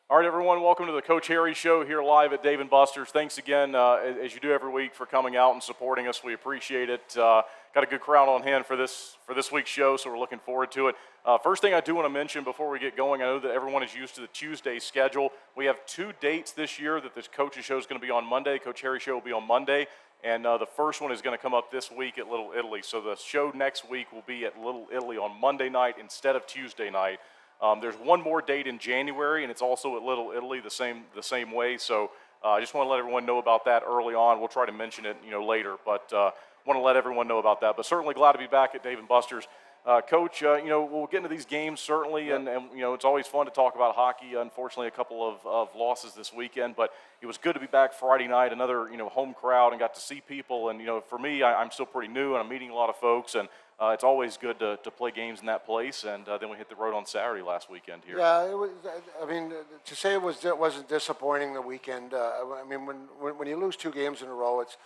All right, everyone, welcome to the Coach Harry Show here live at Dave & Buster's. Thanks again, as you do every week, for coming out and supporting us. We appreciate it. Got a good crowd on hand for this week's show, so we're looking forward to it. First thing I do want to mention before we get going, I know that everyone is used to the Tuesday schedule. We have 2 dates this year that this Coach's Show is going to be on Monday. Coach Harry Show will be on Monday, and the first one is going to come up this week at Little Italy. So the show next week will be at Little Italy on Monday night instead of Tuesday night. There's one more date in January, and it's also at Little Italy the same way. So I just want to let everyone know about that early on. We'll try to mention it, later, but want to let everyone know about that. But certainly glad to be back at Dave & Buster's. Coach, we'll get into these games certainly, and it's always fun to talk about hockey. Unfortunately, a couple of losses this weekend, but it was good to be back Friday night, another home crowd, and got to see people. And for me, I'm still pretty new, and I'm meeting a lot of folks, and it's always good to play games in that place, and then we hit the road on Saturday last weekend here. Yeah, it was. I mean, to say it wasn't disappointing the weekend. I mean, when you lose 2 games in a row, it's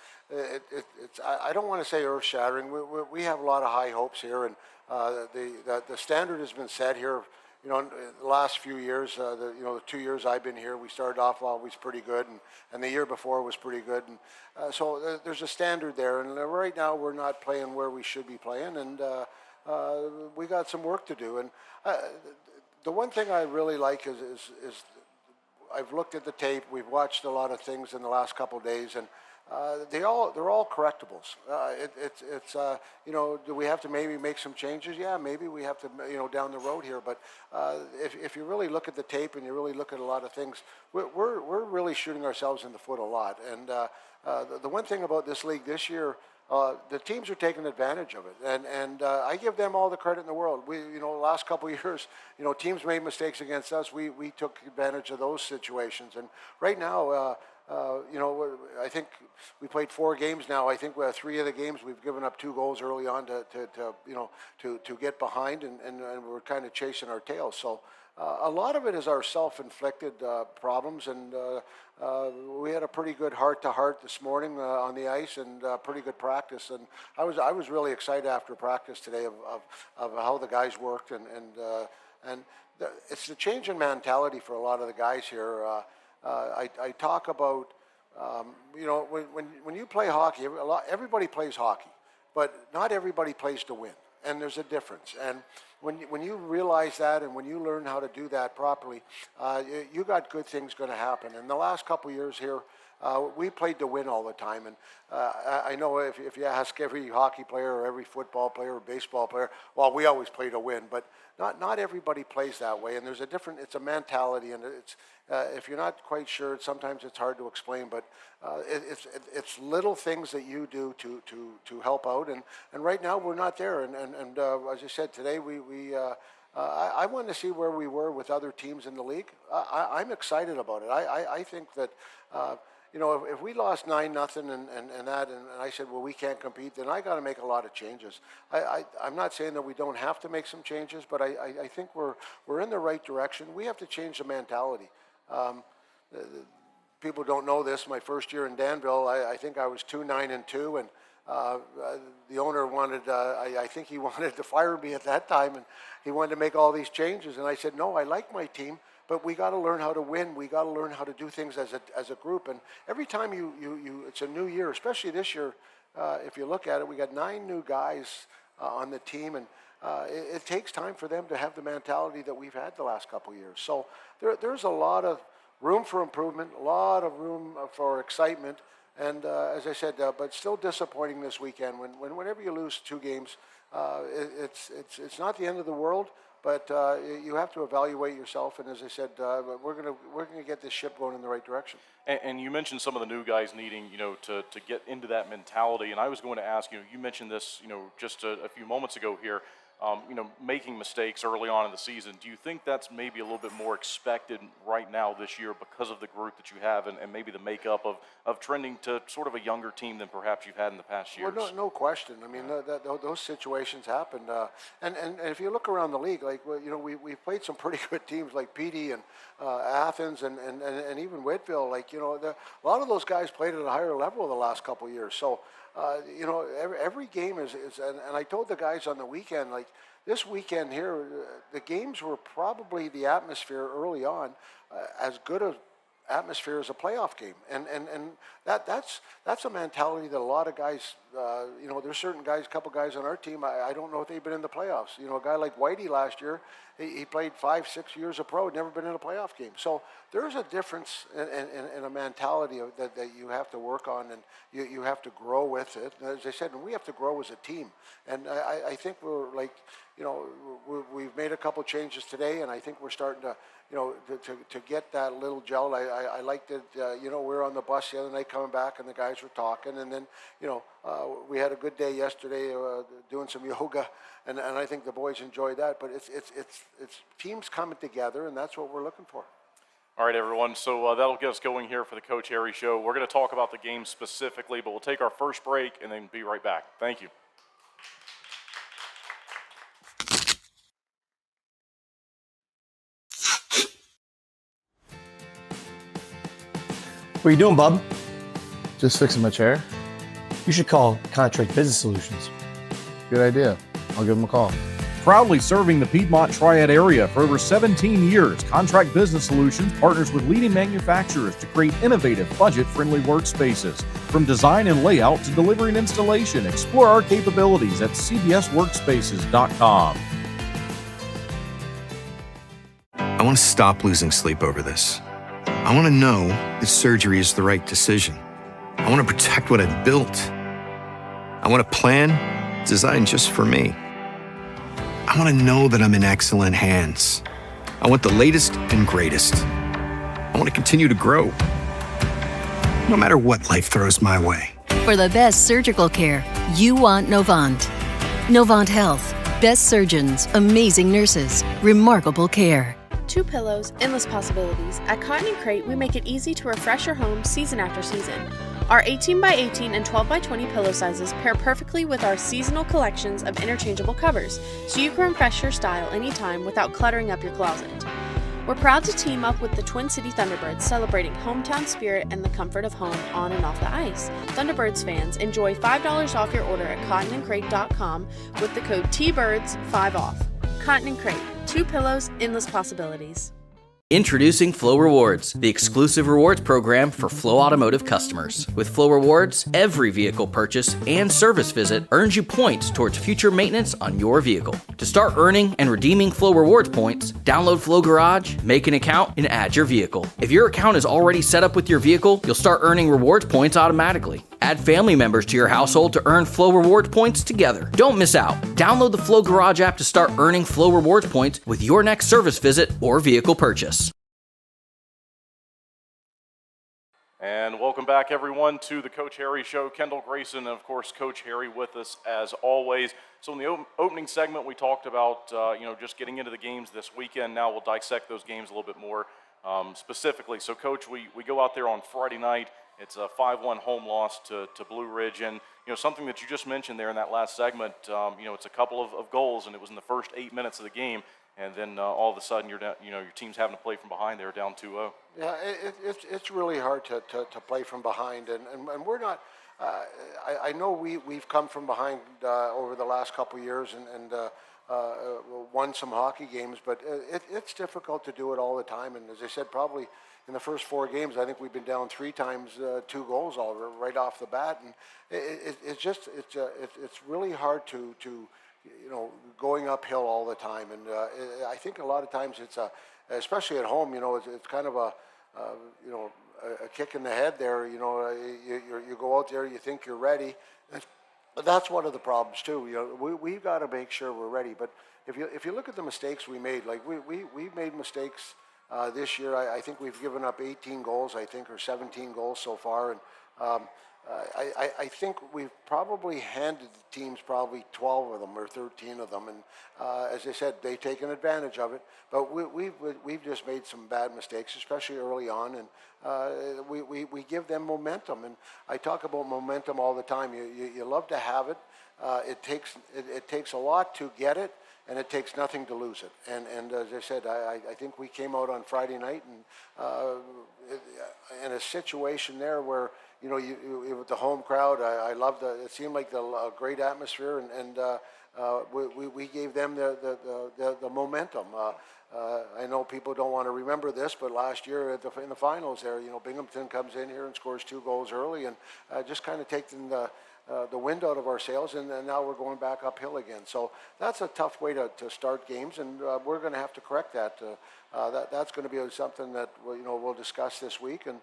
I don't want to say earth-shattering. We have a lot of high hopes here, and the standard has been set here. In the last few years, the 2 years I've been here, we started off always pretty good, and the year before was pretty good, and so there's a standard there. And right now we're not playing where we should be playing, and we got some work to do. And the one thing I really like is I've looked at the tape. We've watched a lot of things in the last couple of days, and they're all correctables. Do we have to maybe make some changes? Yeah, maybe we have to, down the road here. But if you really look at the tape and you really look at a lot of things, we're really shooting ourselves in the foot a lot. And the one thing about this league this year, the teams are taking advantage of it, and I give them all the credit in the world. We, the last couple of years, teams made mistakes against us. We took advantage of those situations, and right now. I think we played 4 games now. I think 3 of the games we've given up 2 goals early on to get behind, and we're kind of chasing our tails. So a lot of it is our self-inflicted problems, and we had a pretty good heart-to-heart this morning on the ice, and pretty good practice. And I was really excited after practice today of how the guys worked, and it's the change in mentality for a lot of the guys here. I talk about, when you play hockey, everybody plays hockey, but not everybody plays to win, and there's a difference. And when you realize that, and when you learn how to do that properly, you got good things going to happen. And the last couple of years here, we played to win all the time, and I know if you ask every hockey player or every football player or baseball player, well, we always play to win, but not everybody plays that way, and there's it's a mentality, and it's if you're not quite sure, sometimes it's hard to explain, but it's little things that you do to help out, and right now we're not there, and as I said today, I wanted to see where we were with other teams in the league. I'm excited about it. I think that. If we lost 9-0 and I said, well, we can't compete, then I got to make a lot of changes. I'm not saying that we don't have to make some changes, but I think we're in the right direction. We have to change the mentality. People don't know this. My first year in Danville, I think I was 2-9-2, and the owner wanted, I think he wanted to fire me at that time, and he wanted to make all these changes. And I said, no, I like my team, but we got to learn how to win. We got to learn how to do things as a group. And every time it's a new year, especially this year. If you look at it, we got 9 new guys on the team, and it takes time for them to have the mentality that we've had the last couple of years. So there's a lot of room for improvement, a lot of room for excitement. And as I said, but still disappointing this weekend. Whenever you lose 2 games, it's not the end of the world. But you have to evaluate yourself, and as I said, we're gonna get this ship going in the right direction. And you mentioned some of the new guys needing, to get into that mentality. And I was going to ask you. You mentioned this, just a few moments ago here. Making mistakes early on in the season. Do you think that's maybe a little bit more expected right now this year because of the group that you have, and maybe the makeup of trending to sort of a younger team than perhaps you've had in the past years? Well, no question. I mean, those situations happened. And if you look around the league, like, we've played some pretty good teams like PD and Athens and even Whitfield. Like, a lot of those guys played at a higher level the last couple of years. So every game is and I told the guys on the weekend, like this weekend here, the games were probably the atmosphere early on as good as atmosphere as a playoff game, and that's a mentality that a lot of guys, there's certain guys, a couple guys on our team, I don't know if they've been in the playoffs. A guy like Whitey last year, he played 5-6 years of pro, never been in a playoff game. So there's a difference in a mentality that you have to work on, and you have to grow with it. As I said, and we have to grow as a team. And I think we're like, we've made a couple changes today, and I think we're starting to, to get that little gel. I liked it. We were on the bus the other night coming back, and the guys were talking, and then, we had a good day yesterday doing some yoga, and I think the boys enjoyed that. But it's teams coming together, and that's what we're looking for. All right, everyone. So that'll get us going here for the Coach Harry Show. We're going to talk about the game specifically, but we'll take our first break and then be right back. Thank you. What are you doing, bub? Just fixing my chair. You should call Contract Business Solutions. Good idea. I'll give them a call. Proudly serving the Piedmont Triad area for over 17 years, Contract Business Solutions partners with leading manufacturers to create innovative, budget-friendly workspaces. From design and layout to delivery and installation, explore our capabilities at cbsworkspaces.com. I want to stop losing sleep over this. I want to know that surgery is the right decision. I want to protect what I've built. I want a plan designed just for me. I want to know that I'm in excellent hands. I want the latest and greatest. I want to continue to grow, no matter what life throws my way. For the best surgical care, you want Novant. Novant Health. Best surgeons, amazing nurses, remarkable care. 2 pillows, endless possibilities. At Cotton & Crate, we make it easy to refresh your home season after season. Our 18 by 18 and 12 by 20 pillow sizes pair perfectly with our seasonal collections of interchangeable covers, so you can refresh your style anytime without cluttering up your closet. We're proud to team up with the Twin City Thunderbirds, celebrating hometown spirit and the comfort of home on and off the ice. Thunderbirds fans, enjoy $5 off your order at cottonandcrate.com with the code TBIRDS5OFF. Cotton & Crate, 2 pillows, endless possibilities. Introducing Flow Rewards, the exclusive rewards program for Flow Automotive customers. With Flow Rewards, every vehicle purchase and service visit earns you points towards future maintenance on your vehicle. To start earning and redeeming Flow Rewards points, download Flow Garage, make an account, and add your vehicle. If your account is already set up with your vehicle, you'll start earning rewards points automatically. Add family members to your household to earn Flow Rewards points together. Don't miss out. Download the Flow Garage app to start earning Flow Rewards points with your next service visit or vehicle purchase. And welcome back, everyone, to the Coach Harry Show. Kendall Grayson and, of course, Coach Harry with us as always. So in the opening segment, we talked about, just getting into the games this weekend. Now we'll dissect those games a little bit more specifically. So, Coach, we go out there on Friday night. It's a 5-1 home loss to Blue Ridge. And, something that you just mentioned there in that last segment, it's a couple of goals, and it was in the first 8 minutes of the game. And then all of a sudden, your team's having to play from behind there, down 2-0. Yeah, it's really hard to play from behind, and we're not. I know we've come from behind over the last couple of years and won some hockey games, but it's difficult to do it all the time. And as I said, probably in the first 4 games, I think we've been down 3 times, 2 goals all right off the bat, and it's really hard to going uphill all the time. And I think a lot of times it's especially at home, it's kind of a kick in the head there. You go out there, you think you're ready. But that's one of the problems too. We've got to make sure we're ready. But if you look at the mistakes we made, like we made mistakes this year. I think we've given up 18 goals, I think, or 17 goals so far, and I think we've probably handed the teams probably 12 of them or 13 of them, and as I said, they've taken advantage of it. But we've just made some bad mistakes, especially early on, and we give them momentum. And I talk about momentum all the time. You love to have it. It takes a lot to get it, and it takes nothing to lose it. And as I said, I think we came out on Friday night and in a situation there where with the home crowd, I loved it seemed like a great atmosphere, and we gave them the momentum. I know people don't want to remember this, but last year in the finals there, Binghamton comes in here and scores 2 goals early, and just kind of taking the wind out of our sails, and now we're going back uphill again. So that's a tough way to start games, and we're going to have to correct that. That's going to be something that we'll discuss this week, and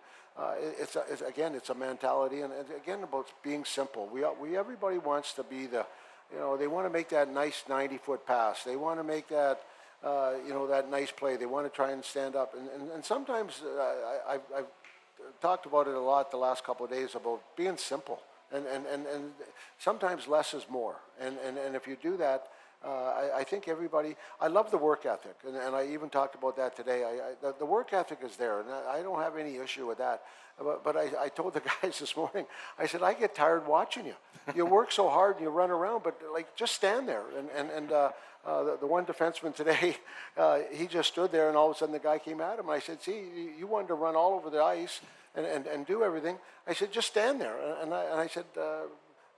it's a mentality, and again about being simple. Everybody wants to be they want to make that nice 90-foot pass. They want to make that that nice play. They want to try and stand up, and sometimes I've talked about it a lot the last couple of days about being simple. And sometimes less is more. And if you do that, I think I love the work ethic. And I even talked about that today. The work ethic is there, and I don't have any issue with that. But I told the guys this morning, I said, I get tired watching you. You work so hard and you run around, but just stand there. And the one defenseman today, he just stood there, and all of a sudden the guy came at him. And I said, see, you wanted to run all over the ice and do everything. I said, just stand there. And I said,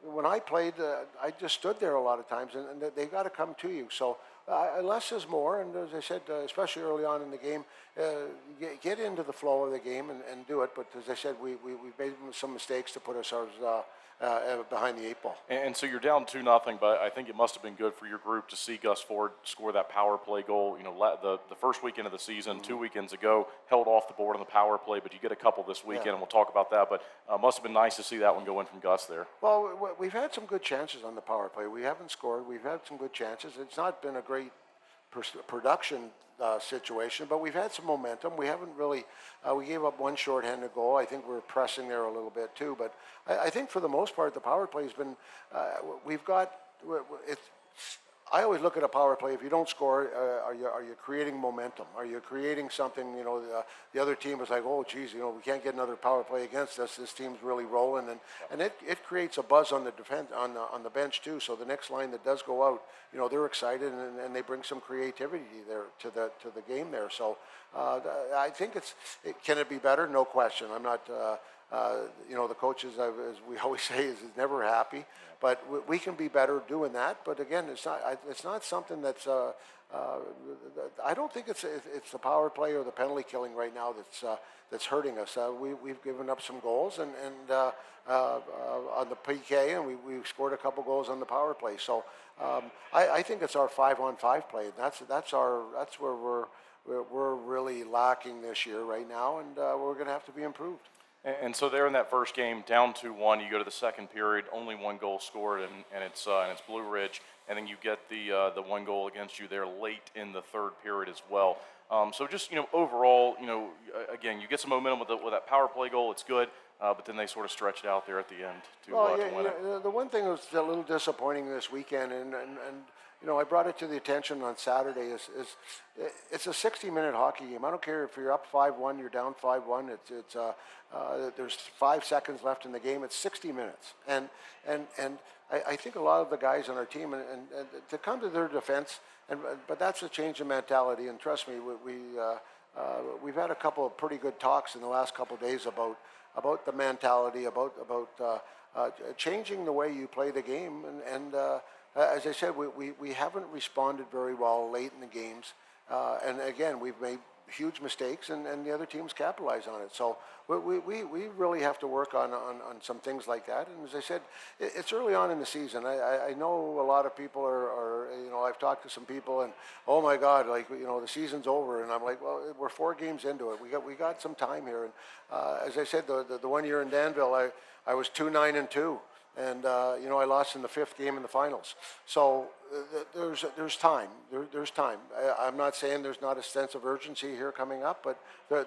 when I played, I just stood there a lot of times, and they got to come to you. So less is more, and as I said, especially early on in the game, get into the flow of the game and do it. But as I said, we've made some mistakes to put ourselves behind the 8 ball. And so you're down 2-0, but I think it must have been good for your group to see Gus Ford score that power play goal. The first weekend of the season, 2 weekends ago, held off the board on the power play, but you get a couple this weekend, and we'll talk about that. But must have been nice to see that one go in from Gus there. Well, we've had some good chances on the power play. We haven't scored. We've had some good chances. It's not been a great production situation, but we've had some momentum. We haven't really, we gave up one shorthanded goal. I think we're pressing there a little bit too, but I think for the most part, the power play has been, I always look at a power play. If you don't score, are you creating momentum? Are you creating something? The other team is like, oh, geez, we can't get another power play against us. This team's really rolling, and it creates a buzz on the defense on the bench too. So the next line that does go out, they're excited, and they bring some creativity there to the game there. So I think can it be better? No question. I'm not. The coaches, as we always say, is never happy. But we can be better doing that. But again, it's not something that's. I don't think it's the power play or the penalty killing right now that's hurting us. We've given up some goals and on the PK, and we scored a couple goals on the power play. So I think it's our 5-on-5 play. That's where we're really lacking this year right now, and we're going to have to be improved. And so there in that first game, down 2-1, you go to the second period, only 1 goal scored, and it's Blue Ridge, and then you get the 1 goal against you there late in the third period as well. So just overall, again, you get some momentum with that power play goal. It's good, but then they sort of stretch it out there at the end to win it. The one thing that was a little disappointing this weekend, and I brought it to the attention on Saturday, is it's a 60-minute hockey game. I don't care if you're up 5-1, you're down 5-1. There's 5 seconds left in the game. It's 60 minutes, and I think a lot of the guys on our team and to come to their defense, but that's a change in mentality. And trust me, we've had a couple of pretty good talks in the last couple of days about the mentality, about changing the way you play the game, and as I said, we haven't responded very well late in the games, and again, we've made huge mistakes, and the other teams capitalize on it. So we really have to work on some things like that. And as I said, it's early on in the season. I know a lot of people are I've talked to some people, and oh my God, the season's over, and I'm like, well, we're 4 games into it. We got some time here, and as I said, the one year in Danville, I was 2-9-2. And I lost in the 5th game in the finals. So there's time. There's time. I'm not saying there's not a sense of urgency here coming up, but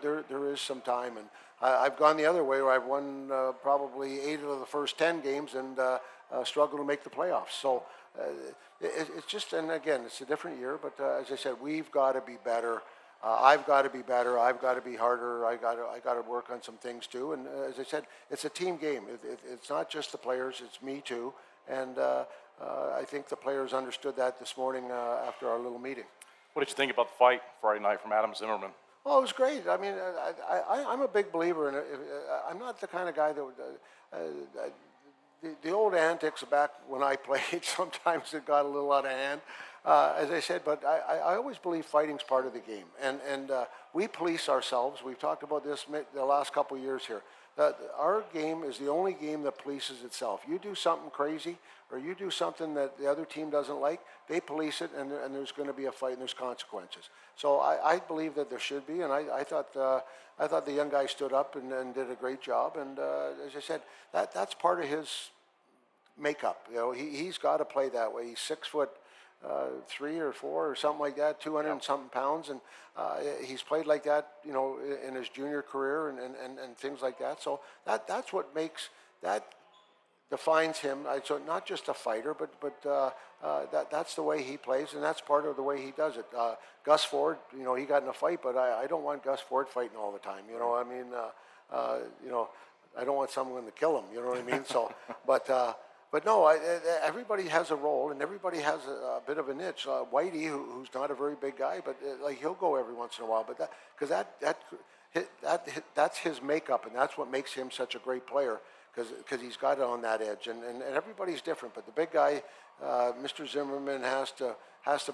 there is some time. And I've gone the other way, where I've won probably 8 of the first 10 games and struggled to make the playoffs. So it's just, and again, it's a different year. But as I said, we've got to be better. I've got to be better. I've got to be harder. I got to work on some things too. And as I said, it's a team game. It's not just the players. It's me too. And I think the players understood that this morning after our little meeting. What did you think about the fight Friday night from Adam Zimmerman? Oh, it was great. I mean, I'm a big believer in it. I'm not the kind of guy that would, the old antics back when I played, sometimes it got a little out of hand, as I said, but I always believe fighting's part of the game. And we police ourselves. We've talked about this the last couple of years here. Our game is the only game that polices itself. You do something crazy or you do something that the other team doesn't like, they police it, and there's going to be a fight and there's consequences. So I believe that there should be, and I thought the young guy stood up and did a great job. And as I said, that's part of his makeup. You know, he's got to play that way. He's 6'3" or 4" or something like that, 200 and something pounds, and he's played like that, you know, in his junior career and things like that. So that's what defines him. So not just a fighter, but that's the way he plays, and that's part of the way he does it. Gus Ford, you know, he got in a fight, but I don't want Gus Ford fighting all the time. You know, I mean, you know, I don't want someone to kill him. You know what I mean? So, but no, everybody has a role, and everybody has a bit of a niche. Whitey, who's not a very big guy, but like he'll go every once in a while. But that's his makeup, and that's what makes him such a great player, because he's got it on that edge. And everybody's different, but the big guy, Mr. Zimmerman, has to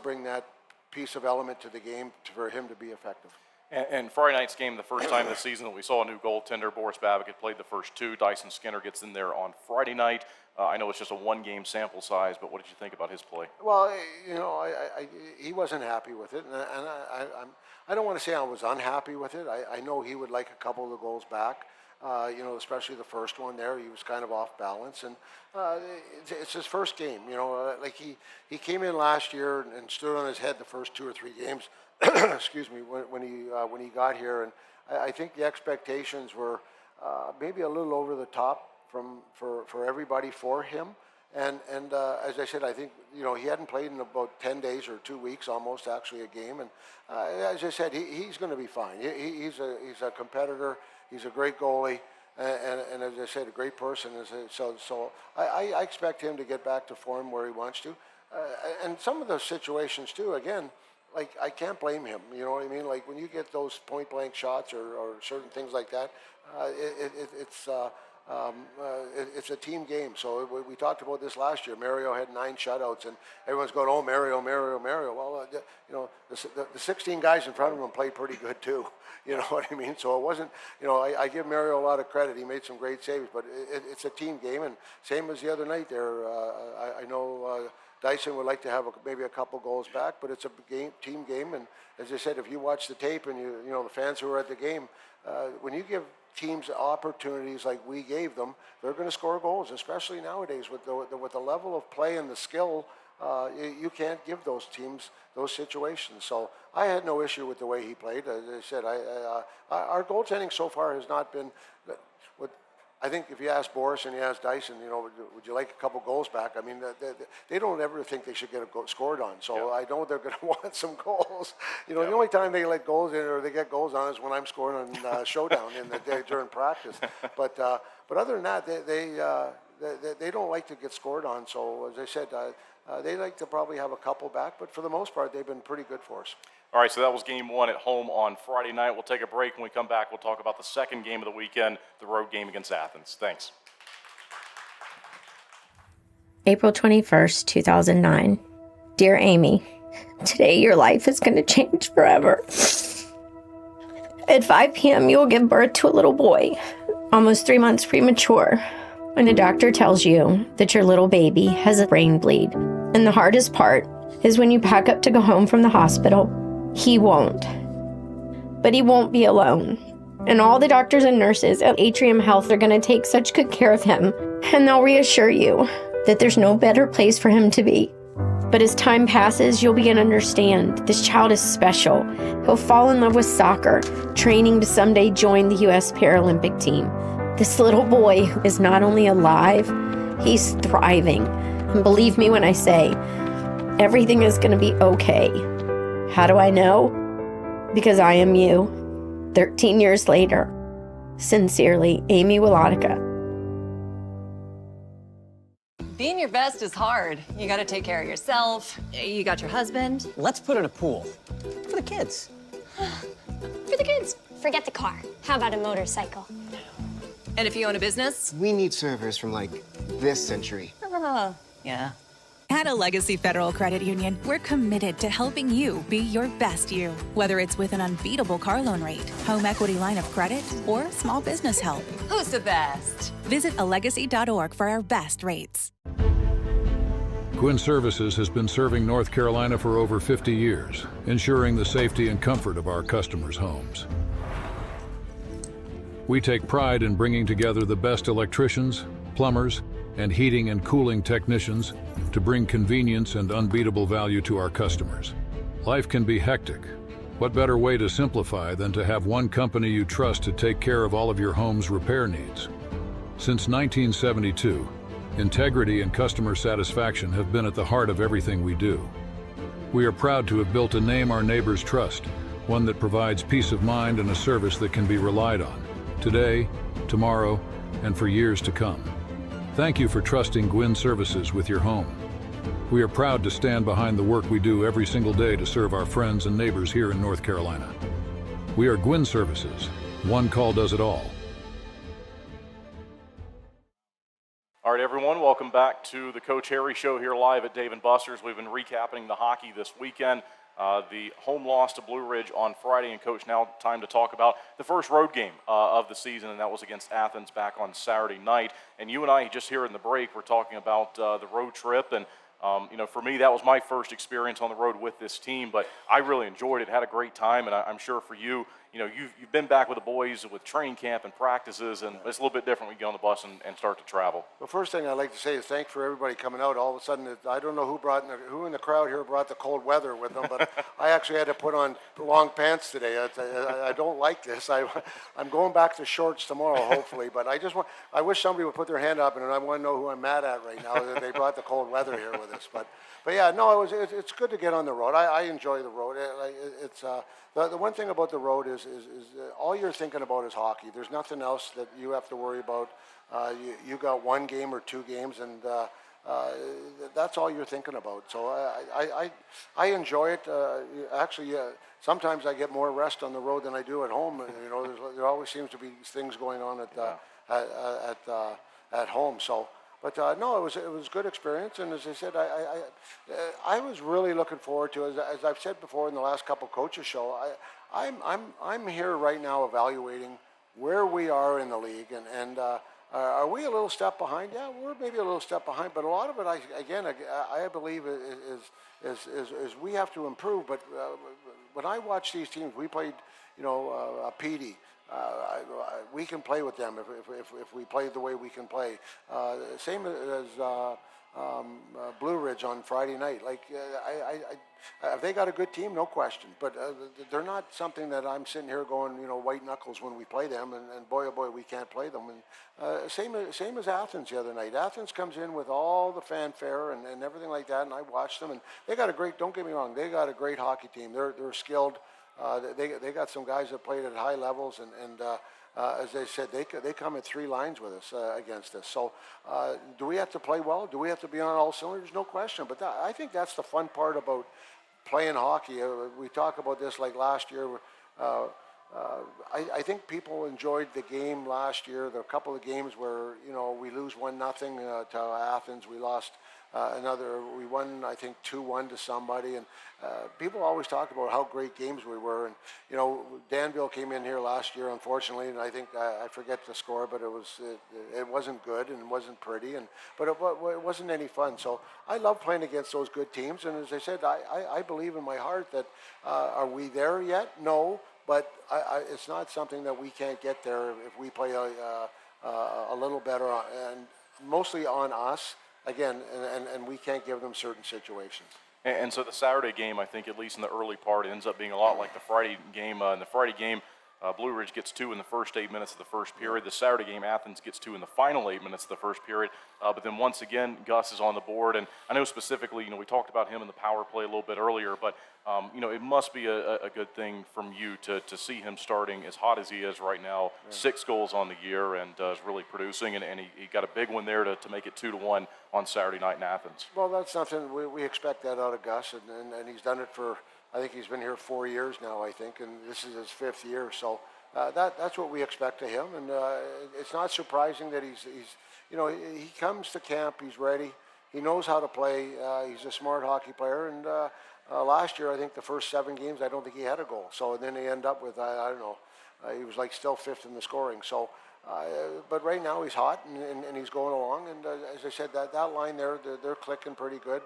bring that piece of element to the game for him to be effective. And Friday night's game, the first time this season that we saw a new goaltender. Boris Babic had played the first two. Dyson Skinner gets in there on Friday night. I know it's just a one-game sample size, but what did you think about his play? Well, you know, he wasn't happy with it, and I don't want to say I was unhappy with it. I know he would like a couple of the goals back. You know, especially the first one there, he was kind of off balance, and it's his first game. You know, like he came in last year and stood on his head the first 2 or 3 games. Excuse me, when he got here, and I think the expectations were maybe a little over the top for everybody for him. And as I said, I think, you know, he hadn't played in about 10 days or 2 weeks, almost actually a game. And as I said, he's going to be fine. He's a competitor. He's a great goalie, and as I said, a great person. So I expect him to get back to form where he wants to. And some of the situations too, again, like, I can't blame him. You know what I mean? Like, when you get those point blank shots or certain things like that, it's a team game. So we talked about this last year. Mario had 9 shutouts, and everyone's going, "Oh, Mario." Well, you know, the 16 guys in front of him played pretty good too. You know what I mean? So it wasn't, you know, I give Mario a lot of credit. He made some great saves, but it's a team game, and same as the other night there. I know Dyson would like to have maybe a couple goals back, but it's a team game. And as I said, if you watch the tape and you know the fans who were at the game, when you give teams opportunities like we gave them, they're going to score goals, especially nowadays with the level of play and the skill. You can't give those teams those situations. So I had no issue with the way he played. As I said, our goaltending so far has not been what. I think if you ask Boris and you ask Dyson, you know, would you like a couple goals back? I mean, they don't ever think they should get a goal scored on. So I know they're going to want some goals. You know, the only time they let goals in or they get goals on is when I'm scoring on Showdown in the day during practice. But other than that, they don't like to get scored on. So as I said, they like to probably have a couple back. But for the most part, they've been pretty good for us. All right, so that was game 1 at home on Friday night. We'll take a break. When we come back, we'll talk about the second game of the weekend, the road game against Athens. Thanks. April 21st, 2009. Dear Amy, today your life is going to change forever. At 5 p.m., you will give birth to a little boy, almost 3 months premature. When the doctor tells you that your little baby has a brain bleed. And the hardest part is when you pack up to go home from the hospital, he won't. But he won't be alone. And all the doctors and nurses at Atrium Health are going to take such good care of him. And they'll reassure you that there's no better place for him to be. But as time passes, you'll begin to understand this child is special. He'll fall in love with soccer, training to someday join the U.S. Paralympic team. This little boy is not only alive, he's thriving. And believe me when I say, everything is going to be okay. How do I know? Because I am you. 13 years later. Sincerely, Amy Wolotica. Being your best is hard. You gotta take care of yourself. You got your husband. Let's put in a pool. For the kids. For for the kids. Forget the car. How about a motorcycle? And if you own a business? We need servers from, like, this century. Oh, yeah. At Legacy Federal Credit Union, we're committed to helping you be your best you. Whether it's with an unbeatable car loan rate, home equity line of credit, or small business help. Who's the best? Visit alegacy.org for our best rates. Gwin Services has been serving North Carolina for over 50 years, ensuring the safety and comfort of our customers' homes. We take pride in bringing together the best electricians, plumbers, and heating and cooling technicians to bring convenience and unbeatable value to our customers. Life can be hectic. What better way to simplify than to have one company you trust to take care of all of your home's repair needs? Since 1972, integrity and customer satisfaction have been at the heart of everything we do. We are proud to have built a name our neighbors trust, one that provides peace of mind and a service that can be relied on, today, tomorrow, and for years to come. Thank you for trusting Gwin Services with your home. We are proud to stand behind the work we do every single day to serve our friends and neighbors here in North Carolina. We are Gwin Services. One call does it all. All right, everyone, welcome back to the Coach Harry Show here live at Dave & Buster's. We've been recapping the hockey this weekend. The home loss to Blue Ridge on Friday, and Coach, now time to talk about the first road game of the season, and that was against Athens back on Saturday night. And you and I, just here in the break, were talking about the road trip, and for me, that was my first experience on the road with this team, but I really enjoyed it, had a great time, and I'm sure for you, you've been back with the boys with training camp and practices, and it's a little bit different when you get on the bus and start to travel. The first thing I'd like to say is thanks for everybody coming out. All of a sudden, I don't know who in the crowd here brought the cold weather with them, but I actually had to put on long pants today. I don't like this. I'm going back to shorts tomorrow, hopefully, but I wish somebody would put their hand up, and I want to know who I'm mad at right now that they brought the cold weather here with us. But yeah, no, it's good to get on the road. I enjoy the road. It's the one thing about the road is all you're thinking about is hockey. There's nothing else that you have to worry about. You got one game or two games, and that's all you're thinking about. So I enjoy it. Actually, sometimes I get more rest on the road than I do at home. There always seems to be things going on at home. So. But no, it was a good experience, and as I said, I was really looking forward to, as I've said before in the last couple coaches show, I'm here right now evaluating where we are in the league, and are we a little step behind? Yeah, we're maybe a little step behind, but a lot of it, I believe is we have to improve. But when I watch these teams, we played, a PD. We can play with them if we play the way we can play. Same as Blue Ridge on Friday night. Have they got a good team? No question. But they're not something that I'm sitting here going, white knuckles when we play them. And boy, oh boy, we can't play them. And same as Athens the other night. Athens comes in with all the fanfare and everything like that. And I watched them, and they got a great. Don't get me wrong, they got a great hockey team. They're skilled. They got some guys that played at high levels, and as they said, they come at three lines with us against us. So do we have to play well? Do we have to be on all cylinders? No question. But I think that's the fun part about playing hockey. We talk about this like last year. I think people enjoyed the game last year. There were a couple of games where we lose 1-0 to Athens. We lost we won, I think, 2-1 to somebody, and people always talk about how great games we were. And Danville came in here last year, unfortunately, and I think I forget the score, but it wasn't good and it wasn't pretty, but it wasn't any fun. So I love playing against those good teams, and as I said, I believe in my heart that are we there yet? No, but it's not something that we can't get there if we play a little better, and mostly on us. Again, and we can't give them certain situations. And so the Saturday game, I think, at least in the early part, ends up being a lot like the Friday game. In the Friday game, Blue Ridge gets 2 in the first 8 minutes of the first period. The Saturday game, Athens gets 2 in the final 8 minutes of the first period. But then once again, Gus is on the board. And I know specifically, we talked about him in the power play a little bit earlier, but, it must be a good thing from you to see him starting as hot as he is right now. Yeah. 6 goals on the year, and is really producing. And he got a big one there to make it 2-1 on Saturday night in Athens. Well, that's something we expect that out of Gus, and he's done it for I think he's been here 4 years now, I think, and this is his 5th year. So that's what we expect of him, and it's not surprising that he's he comes to camp, he's ready, he knows how to play, he's a smart hockey player, and last year I think the first 7 games I don't think he had a goal. So and then he ended up with I don't know, he was like still 5th in the scoring. So. But right now he's hot and he's going along, and as I said, that line there, they're clicking pretty good.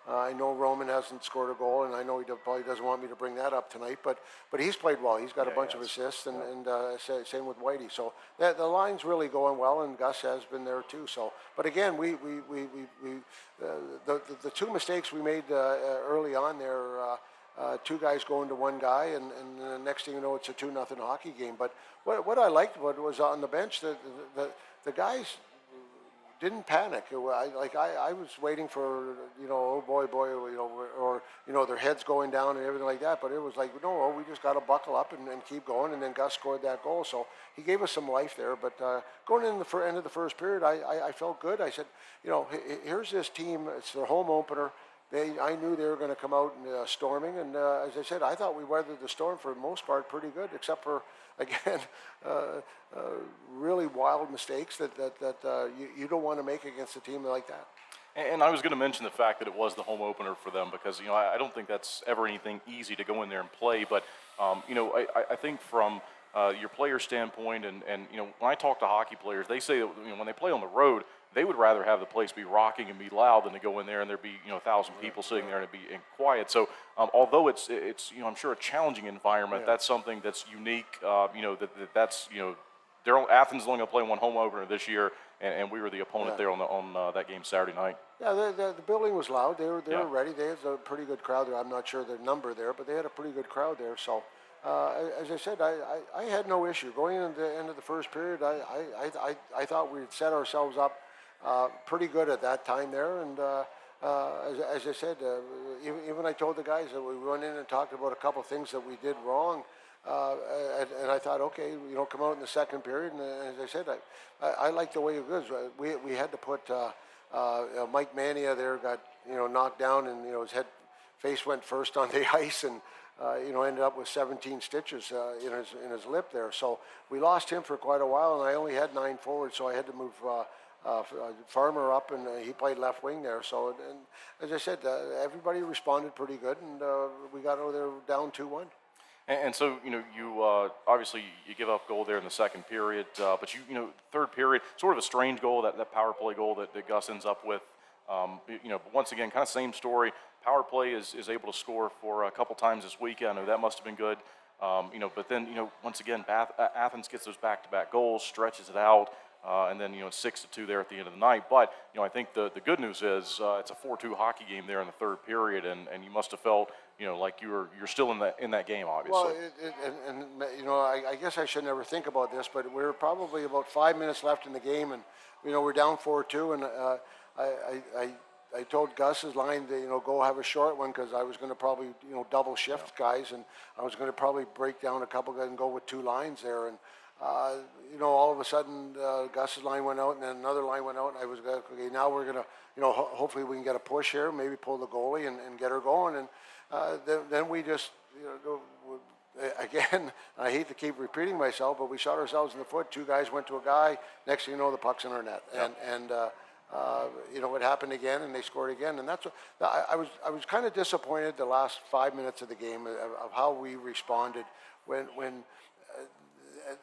I know Roman hasn't scored a goal, and I know he probably doesn't want me to bring that up tonight, but he's played well. He's got a bunch of assists, and same with Whitey. So the line's really going well, and Gus has been there too. So, but again, the 2 mistakes we made early on there. 2 guys going to 1 guy, and the next thing you know, it's a 2-0 hockey game. But what I liked was on the bench, the guys didn't panic. I was waiting for, oh boy, or their heads going down and everything like that. But it was like, no, we just got to buckle up and keep going. And then Gus scored that goal, so he gave us some life there. But going in the end of the first period, I felt good. I said, here's this team. It's their home opener. I knew they were going to come out and storming, and as I said, I thought we weathered the storm for the most part pretty good, except for, again, really wild mistakes that you don't want to make against a team like that. And I was going to mention the fact that it was the home opener for them because, I don't think that's ever anything easy to go in there and play, but, I think from your player standpoint, and when I talk to hockey players, they say that when they play on the road, they would rather have the place be rocking and be loud than to go in there and there be 1,000 people sitting there and it'd be quiet. So although it's I'm sure a challenging environment, that's something that's unique. That's Athens is only going to play 1 home opener this year, and we were the opponent there on that game Saturday night. Yeah, the building was loud. They were ready. They had a pretty good crowd there. I'm not sure the number there, but they had a pretty good crowd there. So. As I said, I had no issue going into the end of the first period. I thought we had set ourselves up pretty good at that time there, and as I said, even I told the guys that we went in and talked about a couple of things that we did wrong, and I thought, okay, come out in the second period, and as I said, I like the way it was. We had to put Mike Mania there, got knocked down, and his face went first on the ice, and ended up with 17 stitches in his lip there. So we lost him for quite a while, and I only had 9 forwards, so I had to move Farmer up, and he played left wing there. So, and as I said, everybody responded pretty good, and we got over there down 2-1. And so, you obviously you give up goal there in the second period, but third period, sort of a strange goal, that power play goal that Gus ends up with. Once again, kind of same story. Power play is able to score for a couple times this weekend. I know that must have been good. But then, once again, Athens gets those back-to-back goals, stretches it out, and then, it's 6-2 there at the end of the night. But, I think the good news is it's a 4-2 hockey game there in the third period, and you must have felt, like you're still in that game, obviously. Well, I guess I should never think about this, but we're probably about 5 minutes left in the game, and, we're down 4-2, and I told Gus's line to, go have a short one because I was going to probably, double shift guys, and I was going to probably break down a couple guys and go with 2 lines there. And, all of a sudden, Gus's line went out, and then another line went out, and I was going, okay, now we're going to, hopefully we can get a push here, maybe pull the goalie and get her going. And then we just, again, I hate to keep repeating myself, but we shot ourselves in the foot. 2 guys went to a guy. Next thing you know, the puck's in our net. And it happened again, and they scored again, and that's what I was kind of disappointed the last 5 minutes of the game of how we responded when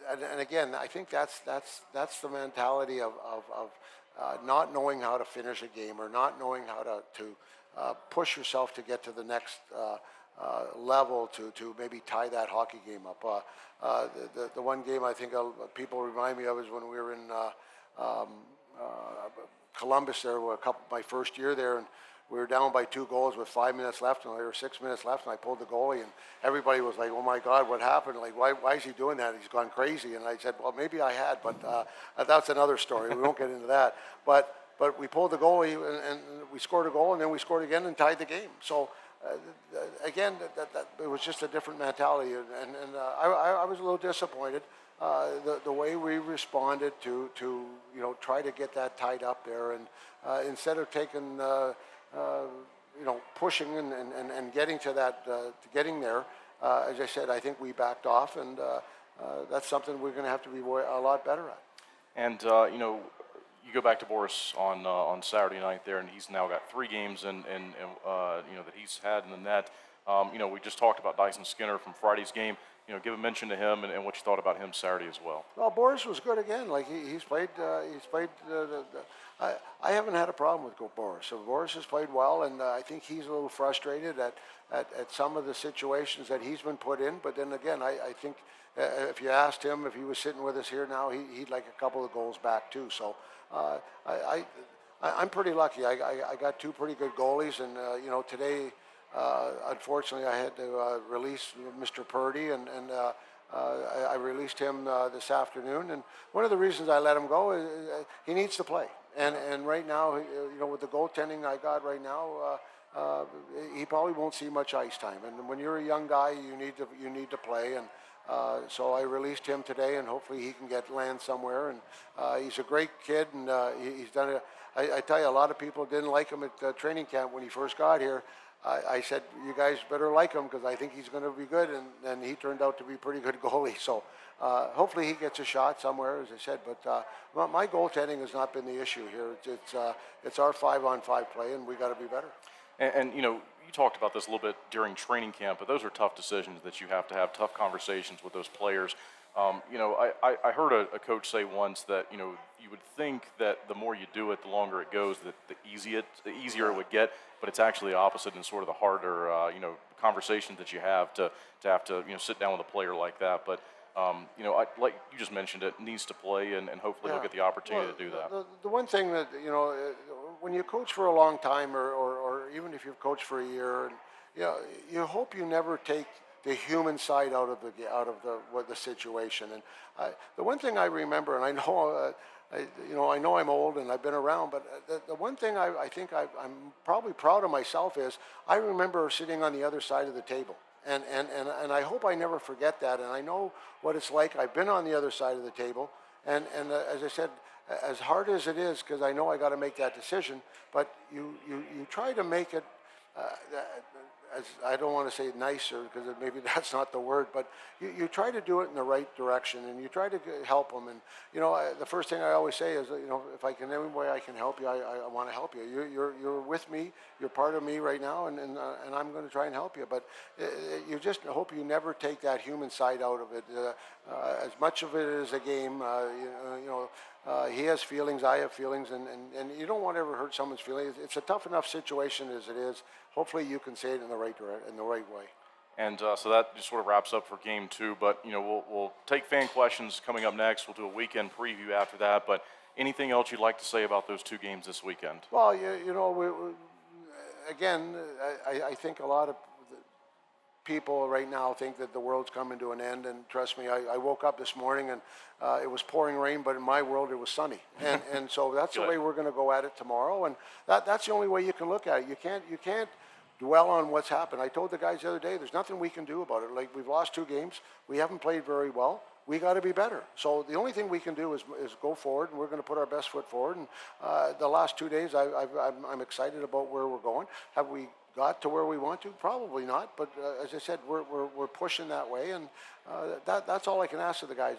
and again, I think that's the mentality of not knowing how to finish a game or not knowing how to push yourself to get to the next level to maybe tie that hockey game up. The one game I think people remind me of is when we were in Columbus there, my first year there, and we were down by 2 goals with 5 minutes left, and there were 6 minutes left, and I pulled the goalie, and everybody was like, "Oh my God, what happened? Like, why is he doing that? He's gone crazy." And I said, "Well, maybe I had, but that's another story. We won't get into that." But we pulled the goalie, and we scored a goal, and then we scored again and tied the game. So again, that it was just a different mentality, and I was a little disappointed. The way we responded to try to get that tied up there, and instead of taking pushing and getting to that, to getting there. As I said, I think we backed off, and that's something we're going to have to be a lot better at. And you go back to Boris on Saturday night there, and he's now got 3 games that he's had in the net. We just talked about Dyson Skinner from Friday's game. Give a mention to him and what you thought about him Saturday as well. Well, Boris was good again. Like he's played. I haven't had a problem with Boris. So Boris has played well, and I think he's a little frustrated at some of the situations that he's been put in. But then again, I think if you asked him if he was sitting with us here now, he'd like a couple of goals back too. So I'm pretty lucky. I got 2 pretty good goalies, and today. Unfortunately, I had to release Mr. Purdy, and I released him this afternoon. And one of the reasons I let him go is he needs to play. And right now, with the goaltending I got right now, he probably won't see much ice time. And when you're a young guy, you need to play. And so I released him today, and hopefully he can land somewhere. And he's a great kid, and he's done it. I tell you, a lot of people didn't like him at training camp when he first got here. I said, you guys better like him because I think he's going to be good, and he turned out to be a pretty good goalie. So hopefully he gets a shot somewhere, as I said. But my goaltending has not been the issue here. It's our 5-on-5 play, and we got to be better. And you talked about this a little bit during training camp, but those are tough decisions that you have to have tough conversations with those players. I heard a coach say once that you would think that the more you do it, the longer it goes, that the easier it would get. But it's actually the opposite, and sort of the harder conversation that you have to sit down with a player like that. But like you just mentioned, it needs to play, and hopefully he'll get the opportunity to do that. The one thing that when you coach for a long time, or even if you've coached for a year, you hope you never take the human side out of the situation. And the one thing I remember, and I know I'm old and I've been around, but the one thing I think I'm probably proud of myself is I remember sitting on the other side of the table. And I hope I never forget that. And I know what it's like. I've been on the other side of the table. And as I said, as hard as it is, because I know I got to make that decision, but you try to make it, as I don't want to say nicer, because maybe that's not the word, but you try to do it in the right direction, and you try to help them. And the first thing I always say is, if I can, any way I can help you, I want to help you. You're with me. You're part of me right now, and I'm going to try and help you. But you just hope you never take that human side out of it. As much of it is a game, he has feelings, I have feelings, and you don't want to ever hurt someone's feelings. It's a tough enough situation as it is. Hopefully you can say it in the right way. And so that just sort of wraps up for Game 2. But we'll take fan questions coming up next. We'll do a weekend preview after that. But anything else you'd like to say about those 2 games this weekend? Well, again, I think a lot of people right now think that the world's coming to an end, and trust me, I woke up this morning and it was pouring rain, but in my world it was sunny, and so that's the way we're going to go at it tomorrow, and that's the only way you can look at it. You can't dwell on what's happened. I told the guys the other day, there's nothing we can do about it. Like, we've lost 2 games, we haven't played very well. We got to be better. So the only thing we can do is go forward, and we're going to put our best foot forward. And the last 2 days, I'm excited about where we're going. Have we got to where we want to? Probably not. But as I said, we're pushing that way, and that's all I can ask of the guys.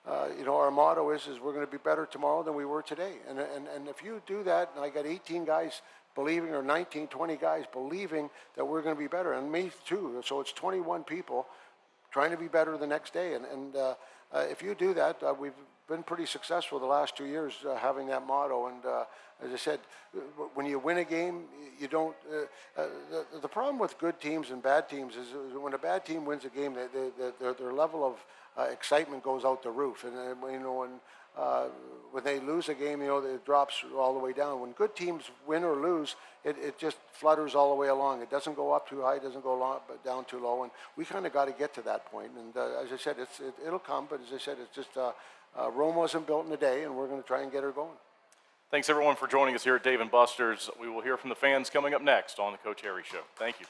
Our motto is we're going to be better tomorrow than we were today. And if you do that, and I got 18 guys believing, or 19, 20 guys believing that we're going to be better, and me too. So it's 21 people trying to be better the next day. And if you do that, we've been pretty successful the last 2 years having that motto. And as I said, when you win a game, you don't. The problem with good teams and bad teams is when a bad team wins a game, their level of excitement goes out the roof. And when they lose a game, it drops all the way down. When good teams win or lose, it just flutters all the way along. It doesn't go up too high, it doesn't go down too low, and we kind of got to get to that point. And as I said, it'll come, but as I said, it's just Rome wasn't built in a day, and we're going to try and get her going. Thanks, everyone, for joining us here at Dave & Buster's. We will hear from the fans coming up next on the Coach Harry Show. Thank you.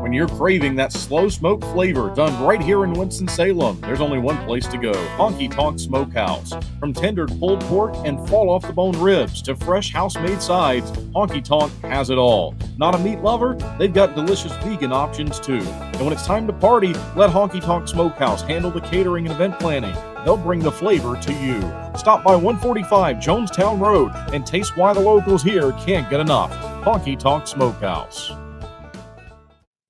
When you're craving that slow smoke flavor done right here in Winston-Salem, there's only one place to go, Honky Tonk Smokehouse. From tendered pulled pork and fall-off-the-bone ribs to fresh house-made sides, Honky Tonk has it all. Not a meat lover? They've got delicious vegan options too. And when it's time to party, let Honky Tonk Smokehouse handle the catering and event planning. They'll bring the flavor to you. Stop by 145 Jonestown Road and taste why the locals here can't get enough. Honky Tonk Smokehouse.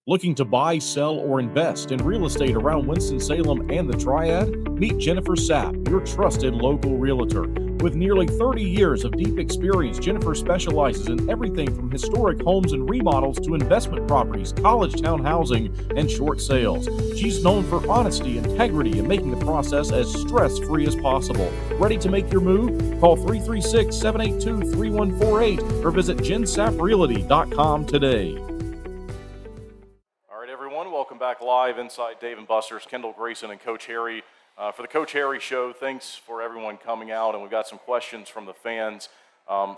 Looking to buy, sell, or invest in real estate around Winston-Salem and the Triad? Meet Jennifer Sapp, your trusted local realtor. With nearly 30 years of deep experience, Jennifer specializes in everything from historic homes and remodels to investment properties, college town housing, and short sales. She's known for honesty, integrity, and making the process as stress-free as possible. Ready to make your move? Call 336-782-3148 or visit jensapprealty.com today. All right, everyone, welcome back live inside Dave & Buster's. Kendall Grayson and Coach Harry for the Coach Harry Show. Thanks for everyone coming out, and we've got some questions from the fans.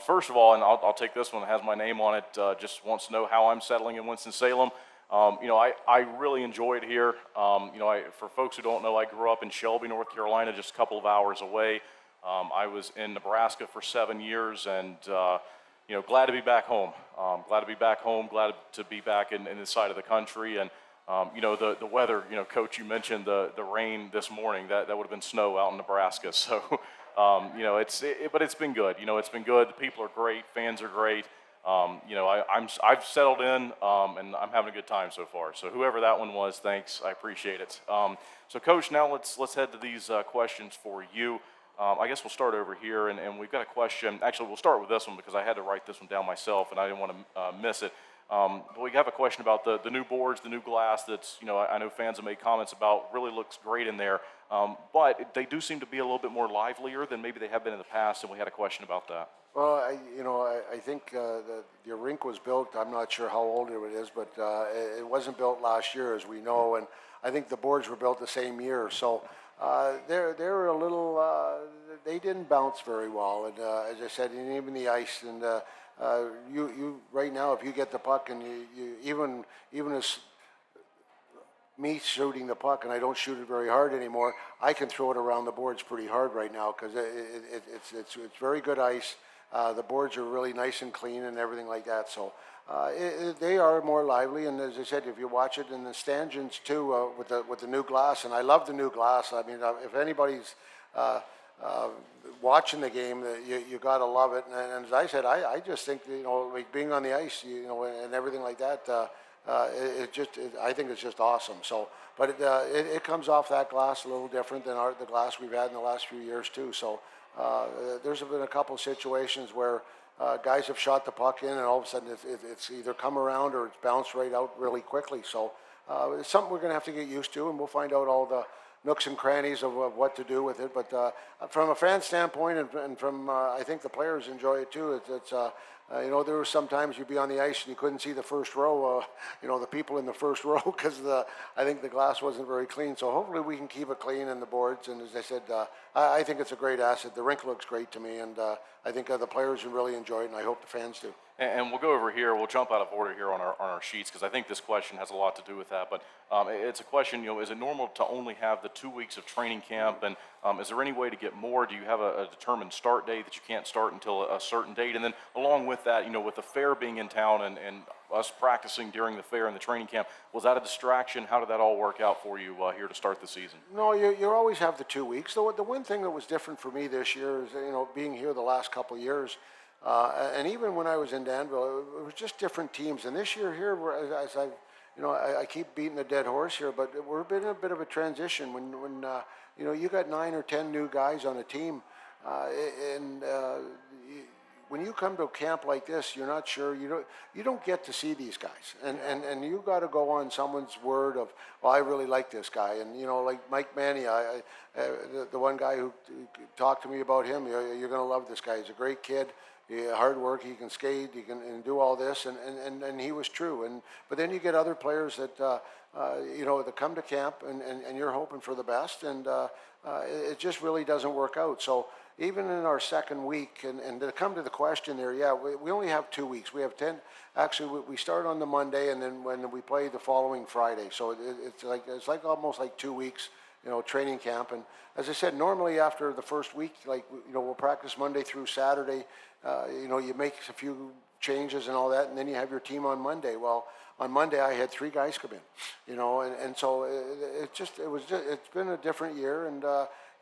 First of all, and I'll take this one, it has my name on it, just wants to know how I'm settling in Winston-Salem. I really enjoy it here. For folks who don't know, I grew up in Shelby, North Carolina, just a couple of hours away. I was in Nebraska for 7 years, and glad to be back home. Glad to be back in this side of the country. And the weather, Coach, you mentioned the rain this morning. That would have been snow out in Nebraska. So, but it's been good. It's been good. The people are great. Fans are great. I've settled in, and I'm having a good time so far. So whoever that one was, thanks. I appreciate it. So, Coach, now let's head to these questions for you. I guess we'll start over here, and we've got a question. Actually, we'll start with this one because I had to write this one down myself, and I didn't want to miss it. But we have a question about the new boards, the new glass that's, I know fans have made comments about, really looks great in there. But they do seem to be a little bit more livelier than maybe they have been in the past, and we had a question about that. Well, I think the rink was built, I'm not sure how old it is, but it wasn't built last year, as we know, and I think the boards were built the same year. So they're a little, they didn't bounce very well, and as I said, and even the ice, and you right now, if you get the puck and you even as me shooting the puck, and I don't shoot it very hard anymore, I can throw it around the boards pretty hard right now because it's very good ice. The boards are really nice and clean and everything like that. So they are more lively, and as I said, if you watch it in the stanchions too, with the new glass, and I love the new glass. I mean, if anybody's watching the game, you got to love it. And as I said, I just think like being on the ice, and everything like that. I think it's just awesome. So, but it comes off that glass a little different than the glass we've had in the last few years too. So there's been a couple of situations where guys have shot the puck in, and all of a sudden it's either come around or it's bounced right out really quickly. So it's something we're going to have to get used to, and we'll find out all the nooks and crannies of what to do with it. But from a fan standpoint, and from I think the players enjoy it too. There were some times you'd be on the ice and you couldn't see the first row, the people in the first row, because I think the glass wasn't very clean. So hopefully we can keep it clean in the boards. And as I said, I think it's a great asset. The rink looks great to me, and I think the players will really enjoy it, and I hope the fans do. And we'll go over here. We'll jump out of order here on our sheets because I think this question has a lot to do with that. But it's a question, is it normal to only have the 2 weeks of training camp? And is there any way to get more? Do you have a determined start date that you can't start until a certain date? And then along with that, with the fair being in town and us practicing during the fair and the training camp, was that a distraction? How did that all work out for you here to start the season? No, you always have the 2 weeks. The one thing that was different for me this year is, being here the last couple of years, and even when I was in Danville, it was just different teams. And this year here, as I keep beating the dead horse here, but we're in a bit of a transition when you got 9 or 10 new guys on a team, and when you come to a camp like this, you're not sure, you don't get to see these guys, and you got to go on someone's word of, well, I really like this guy, and like Mike Manny, the one guy who talked to me about him, you're going to love this guy. He's a great kid. Hard work, he can skate, he can do all this, and he was true. But then you get other players that that come to camp, and you're hoping for the best, and it just really doesn't work out. So even in our second week, and to come to the question there, yeah, we only have 2 weeks. We have 10. Actually, we start on the Monday, and then when we play the following Friday. So it's like almost like 2 weeks, training camp. And as I said, normally after the first week, we'll practice Monday through Saturday. You make a few changes and all that, and then you have your team on Monday. Well, on Monday I had 3 guys come in, and so it's been a different year. And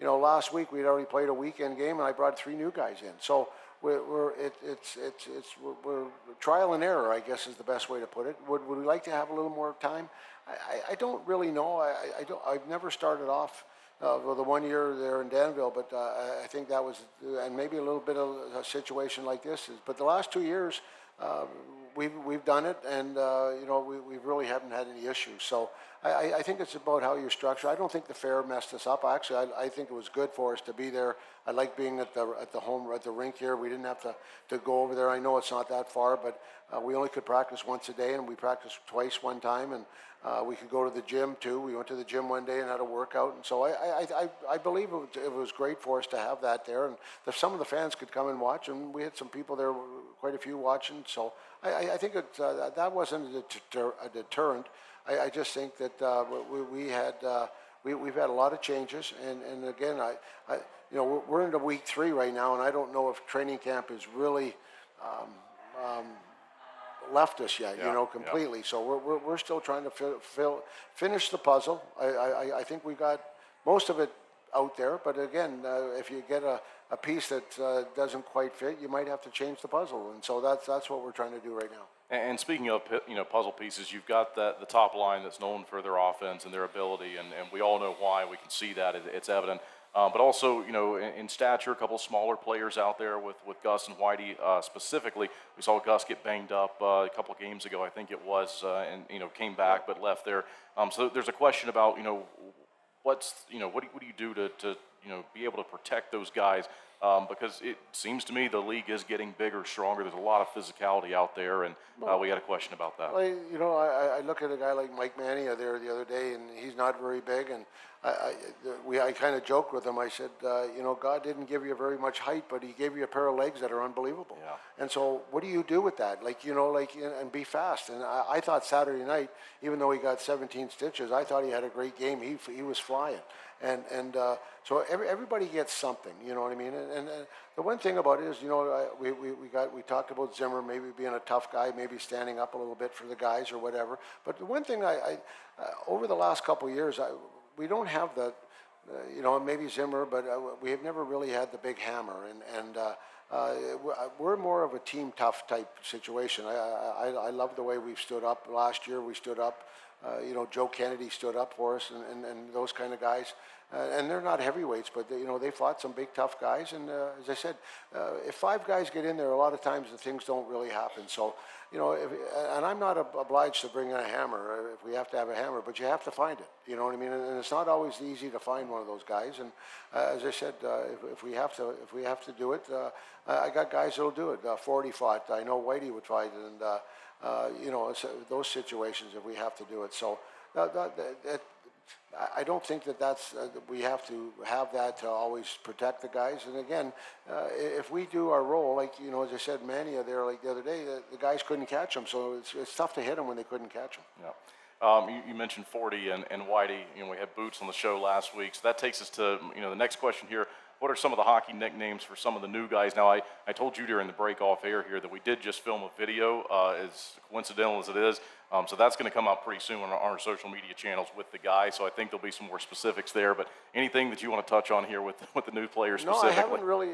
last week we'd already played a weekend game, and I brought 3 new guys in. So we're trial and error, I guess, is the best way to put it. Would we like to have a little more time? I don't really know. I've never started off the 1 year there in Danville, but I think that was, and maybe a little bit of a situation like this. But the last 2 years, we've done it, and we really haven't had any issues. So I think it's about how you're structured. I don't think the fair messed us up. Actually, I think it was good for us to be there. I like being at the rink here. We didn't have to go over there. I know it's not that far, but we only could practice once a day, and we practiced twice one time, and we could go to the gym too. We went to the gym one day and had a workout, and so I believe it was great for us to have that there, and some of the fans could come and watch, and we had some people there, quite a few watching. So I think that wasn't a deterrent. I just think that we've had a lot of changes, and again, we're into week 3 right now, and I don't know if training camp is really left us yet, completely. So we're still trying to finish the puzzle. I think we got most of it out there, but again, if you get a piece that doesn't quite fit, you might have to change the puzzle, and so that's what we're trying to do right now. And speaking of puzzle pieces, you've got the top line that's known for their offense and their ability, and we all know why. We can see that it's evident. But also, in stature, a couple of smaller players out there with Gus and Whitey specifically. We saw Gus get banged up a couple of games ago, I think it was, and came back but left there. So there's a question about what do you do to be able to protect those guys? Because it seems to me the league is getting bigger, stronger. There's a lot of physicality out there, and we had a question about that. I look at a guy like Mike Manny there the other day, and he's not very big, and I kind of joked with him. I said, God didn't give you very much height, but he gave you a pair of legs that are unbelievable. Yeah. And so what do you do with that? And be fast. And I thought Saturday night, even though he got 17 stitches, I thought he had a great game. He was flying. And so everybody gets something, you know what I mean? And the one thing about it is, we talked about Zimmer maybe being a tough guy, maybe standing up a little bit for the guys or whatever. But the one thing over the last couple of years, we don't have the, maybe Zimmer, but we have never really had the big hammer. And we're more of a team tough type situation. I love the way we've stood up. Last year we stood up. Joe Kennedy stood up for us, and those kind of guys. And they're not heavyweights, but they fought some big tough guys. And as I said, if 5 guys get in there, a lot of times the things don't really happen. So, and I'm not obliged to bring in a hammer if we have to have a hammer, but you have to find it. You know what I mean? And it's not always easy to find one of those guys. And as I said, if we have to do it, I got guys that'll do it. 40 fought. I know Whitey would fight, and it's those situations if we have to do it. So I don't think that's we have to have that to always protect the guys. And again, if we do our role, as I said, Mania there, the other day, the guys couldn't catch them, so it's tough to hit them when they couldn't catch them. Yeah. You mentioned 40 and Whitey. We had Boots on the show last week, so that takes us to the next question here. What are some of the hockey nicknames for some of the new guys? Now, I told you during the break off air here that we did just film a video, as coincidental as it is. So that's going to come out pretty soon on our social media channels with the guys. So I think there'll be some more specifics there. But anything that you want to touch on here with the new players specifically? No, I haven't really.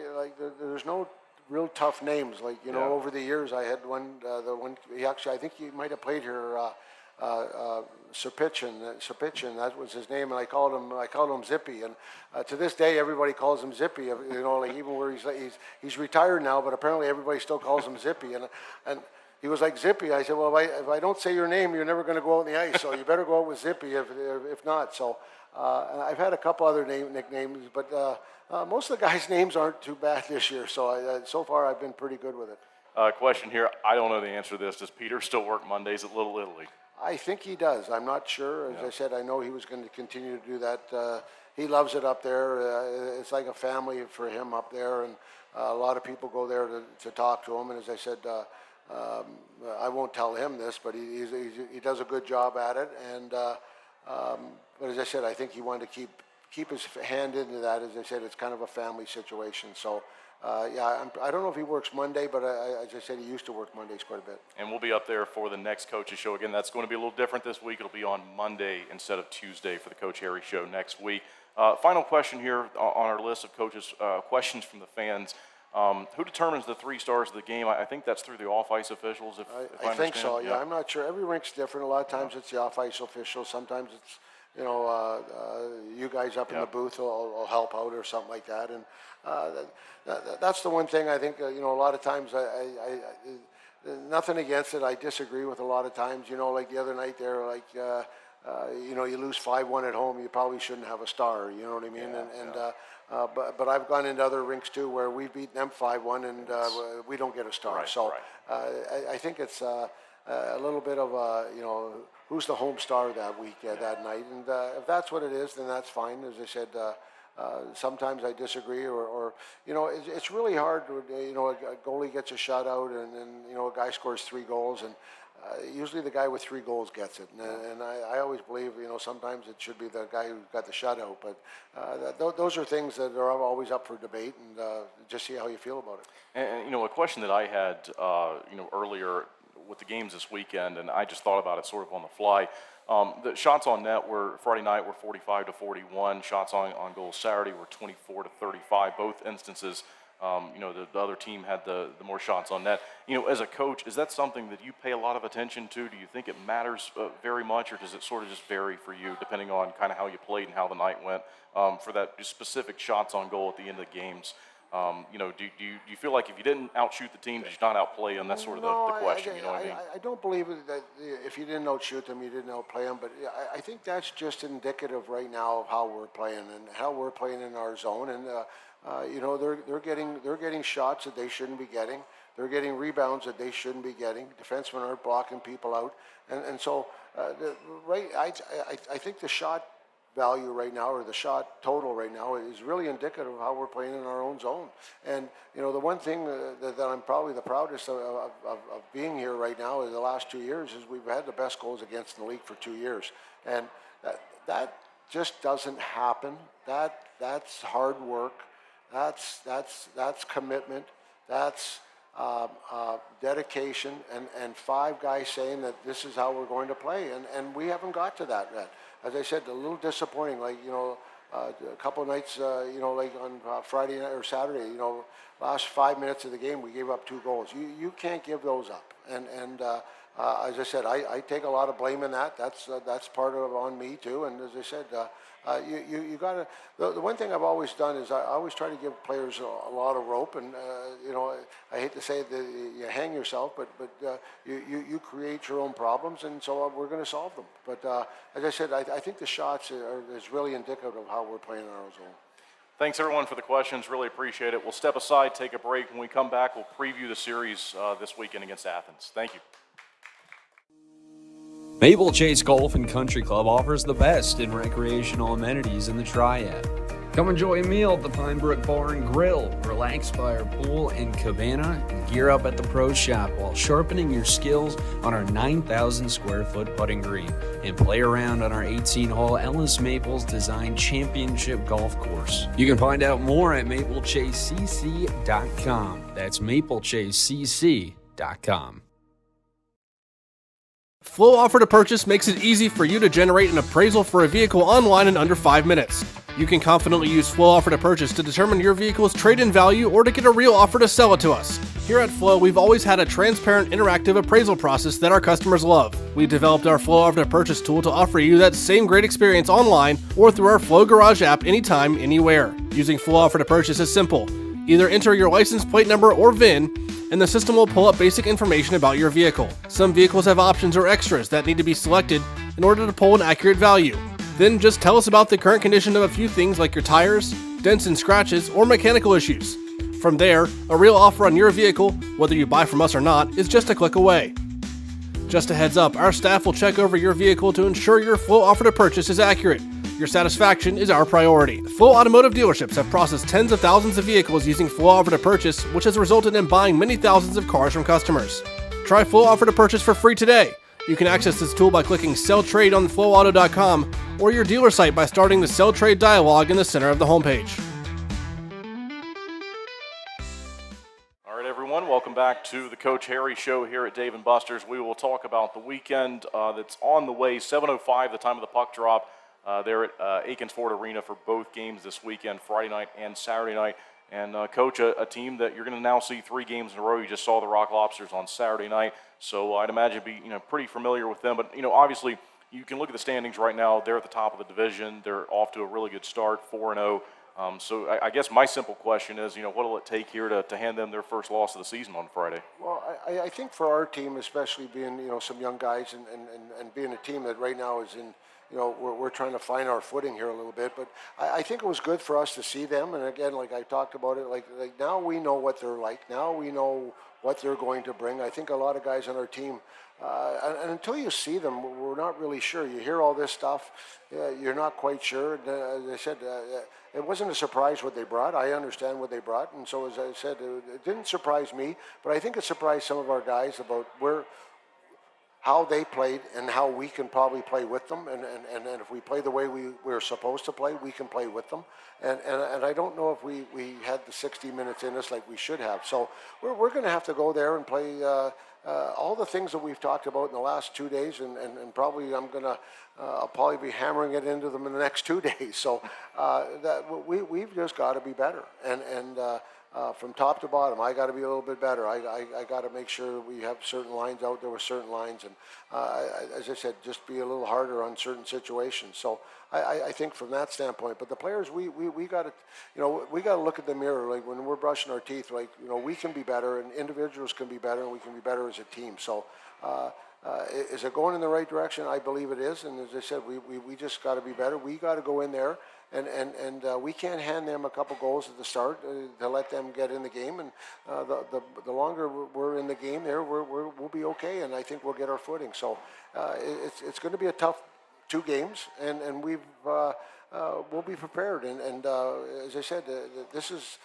There's no real tough names. Over the years, I had one. I think he might have played here. Serpichin, that was his name, and I called him Zippy, and to this day everybody calls him Zippy. Even where he's retired now, but apparently everybody still calls him Zippy, and he was like, Zippy. I said, well, if I don't say your name, you're never going to go out on the ice, so you better go out with Zippy if not. So and I've had a couple other nicknames, but most of the guys' names aren't too bad this year, so so far I've been pretty good with it. Question here, I don't know the answer to this. Does Peter still work Mondays at Little Italy? I think he does. I'm not sure. As I said, I know he was going to continue to do that. he loves it up there. It's like a family for him up there, and a lot of people go there to talk to him. And as I said, I won't tell him this, but he does a good job at it. And but as I said, I think he wanted to keep his hand into that. As I said, it's kind of a family situation. So yeah, I don't know if he works Monday, but as I said, he used to work Mondays quite a bit. And we'll be up there for the next Coaches Show. Again, that's going to be a little different this week. It'll be on Monday instead of Tuesday for the Coach Harry Show next week. Final question here on our list of coaches, questions from the fans. Who determines the 3 stars of the game? I think that's through the off-ice officials, if I I think so, understand. yeah. I'm not sure. Every rink's different. A lot of times it's the off-ice officials. Sometimes it's, you guys up in the booth will help out or something like that. And that's the one thing I think, a lot of times I nothing against it. I disagree with a lot of times, like the other night there, like, you lose 5-1 at home, you probably shouldn't have a star, you know what I mean? But I've gone into other rinks too where we've beaten them 5-1 and we don't get a star. I think it's a little bit of who's the home star that week, that night. And if that's what it is, then that's fine. As I said, sometimes I disagree or it's really hard. A goalie gets a shutout and a guy scores 3 goals and usually the guy with 3 goals gets it, and I always believe, sometimes it should be the guy who got the shutout, but those are things that are always up for debate, and just see how you feel about it. And a question that I had, earlier with the games this weekend, and I just thought about it sort of on the fly. The shots on net were Friday night were 45-41. Shots on goal Saturday were 24-35. Both instances. The other team had the more shots on net. As a coach, is that something that you pay a lot of attention to? Do you think it matters very much, or does it sort of just vary for you depending on kind of how you played and how the night went for that specific shots on goal at the end of the games? Do you feel like if you didn't outshoot the team, did you not outplay them? That's sort of the question, you know what I mean? I don't believe that if you didn't outshoot them, you didn't outplay them, but I think that's just indicative right now of how we're playing and how we're playing in our zone. And they're getting shots that they shouldn't be getting. They're getting rebounds that they shouldn't be getting. Defensemen aren't blocking people out, and so I think the shot value right now, or the shot total right now, is really indicative of how we're playing in our own zone. And the one thing that I'm probably the proudest of being here right now in the last 2 years is we've had the best goals against in the league for 2 years, and that just doesn't happen. That's hard work. That's commitment. That's dedication, and 5 guys saying that this is how we're going to play, and we haven't got to that yet. As I said, a little disappointing. Like a couple of nights, like on Friday night or Saturday, last 5 minutes of the game, we gave up 2 goals. You can't give those up, and as I said, I take a lot of blame in that. That's part of on me too. And as I said, you got to. The one thing I've always done is I always try to give players a lot of rope. And I hate to say that you hang yourself, but you create your own problems, and so we're going to solve them. But as I said, I think the shots is really indicative of how we're playing in our zone. Thanks, everyone, for the questions. Really appreciate it. We'll step aside, take a break. When we come back, we'll preview the series this weekend against Athens. Thank you. Maple Chase Golf and Country Club offers the best in recreational amenities in the Triad. Come enjoy a meal at the Pine Brook Bar and Grill, relax by our pool and cabana, and gear up at the Pro Shop while sharpening your skills on our 9,000 square foot putting green, and play around on our 18-hole Ellis Maples Design Championship Golf Course. You can find out more at maplechasecc.com. That's maplechasecc.com. Flow Offer to Purchase makes it easy for you to generate an appraisal for a vehicle online in under 5 minutes. You can confidently use Flow Offer to Purchase to determine your vehicle's trade-in value or to get a real offer to sell it to us. Here at Flow, we've always had a transparent, interactive appraisal process that our customers love. We developed our Flow Offer to Purchase tool to offer you that same great experience online or through our Flow Garage app anytime, anywhere. Using Flow Offer to Purchase is simple. Either enter your license plate number or VIN, and the system will pull up basic information about your vehicle. Some vehicles have options or extras that need to be selected in order to pull an accurate value. Then just tell us about the current condition of a few things like your tires, dents and scratches, or mechanical issues. From there, a real offer on your vehicle, whether you buy from us or not, is just a click away. Just a heads up, our staff will check over your vehicle to ensure your Flow Offer to Purchase is accurate. Your satisfaction is our priority. Flow Automotive dealerships have processed tens of thousands of vehicles using Flow Offer to Purchase, which has resulted in buying many thousands of cars from customers. Try Flow Offer to Purchase for free today. You can access this tool by clicking Sell Trade on flowauto.com or your dealer site by starting the Sell Trade dialog in the center of the homepage. All right, everyone, welcome back to the Coach Harry Show here at Dave & Buster's. We will talk about the weekend that's on the way, 7:05, the time of the puck drop. There at Aikens Ford Arena for both games this weekend, Friday night and Saturday night. And Coach, a team that you're going to now see 3 games in a row. You just saw the Rock Lobsters on Saturday night, so I'd imagine be pretty familiar with them. But obviously you can look at the standings right now. They're at the top of the division. They're off to a really good start, 4-0. So I guess my simple question is, what will it take here to hand them their first loss of the season on Friday? Well, I think for our team, especially being some young guys and being a team that right now is in. We're trying to find our footing here a little bit, but I think it was good for us to see them. And again, like I talked about it, like now we know what they're like. Now we know what they're going to bring. I think a lot of guys on our team, and until you see them, we're not really sure. You hear all this stuff, you're not quite sure. As I said, it wasn't a surprise what they brought. I understand what they brought, and so as I said, it didn't surprise me, but I think it surprised some of our guys about how they played and how we can probably play with them, and if we play the way we're supposed to play, we can play with them. And I don't know if we had the 60 minutes in us like we should have. So we're going to have to go there and play all the things that we've talked about in the last 2 days, and probably I'll probably be hammering it into them in the next 2 days. So that we've just got to be better, and from top to bottom, I got to be a little bit better. I got to make sure we have certain lines out there with certain lines, and as I said, just be a little harder on certain situations. So I think from that standpoint, but the players, we got to, we got to look at the mirror, like when we're brushing our teeth, like we can be better, and individuals can be better, and we can be better as a team. So. Is it going in the right direction? I believe it is, and as I said, we just got to be better. We got to go in there, and we can't hand them a couple goals at the start to let them get in the game. And the longer we're in the game, there we'll be okay, and I think we'll get our footing. So it's going to be a tough 2 games, and we'll be prepared. And as I said, this is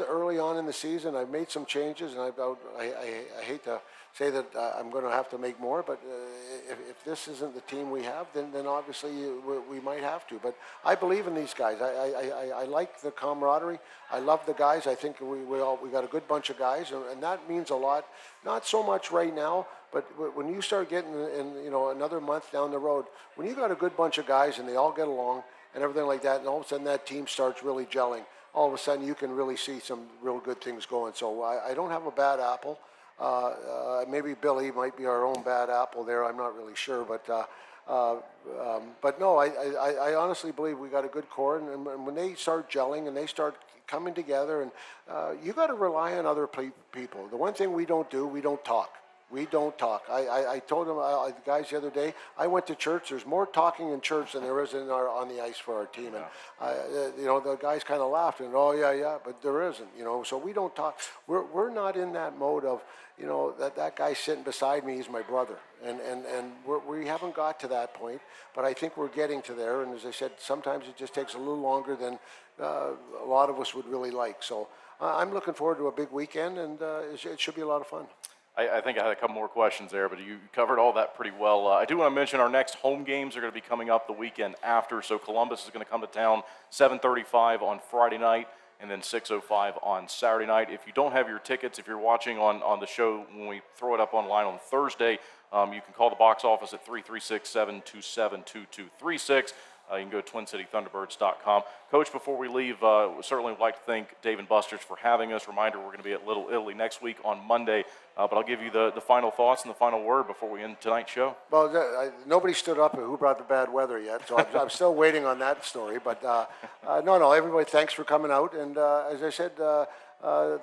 early on in the season. I've made some changes, and I hate to say that I'm going to have to make more, but if this isn't the team we have, then obviously we might have to. But I believe in these guys. I like the camaraderie. I love the guys. I think we got a good bunch of guys, and that means a lot. Not so much right now, but when you start getting in another month down the road, when you got a good bunch of guys and they all get along and everything like that, and all of a sudden that team starts really gelling, all of a sudden you can really see some real good things going. So I don't have a bad apple. Maybe Billy might be our own bad apple there. I'm not really sure, but no, I honestly believe we got a good core, and when they start gelling and they start coming together, and you got to rely on other people. The one thing we don't do, we don't talk. We don't talk. I told them, the guys the other day, I went to church. There's more talking in church than there is on the ice for our team. And, the guys kind of laughed and, oh, yeah, but there isn't, So we don't talk. We're not in that mode of, that guy sitting beside me is my brother. And we haven't got to that point, but I think we're getting to there. And as I said, sometimes it just takes a little longer than a lot of us would really like. So I'm looking forward to a big weekend, and it should be a lot of fun. I think I had a couple more questions there, but you covered all that pretty well. I do want to mention our next home games are going to be coming up the weekend after. So Columbus is going to come to town 7:35 on Friday night and then 6:05 on Saturday night. If you don't have your tickets, if you're watching on the show when we throw it up online on Thursday, you can call the box office at 336-727-2236. You can go to TwinCityThunderbirds.com. Coach, before we leave, we certainly would like to thank Dave & Buster's for having us. Reminder, we're going to be at Little Italy next week on Monday. But I'll give you the final thoughts and the final word before we end tonight's show. Well, nobody stood up who brought the bad weather yet, so I'm still waiting on that story. But no, everybody, thanks for coming out. And as I said, the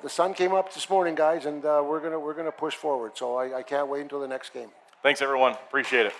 sun came up this morning, guys, and we're gonna push forward. So I can't wait until the next game. Thanks, everyone. Appreciate it.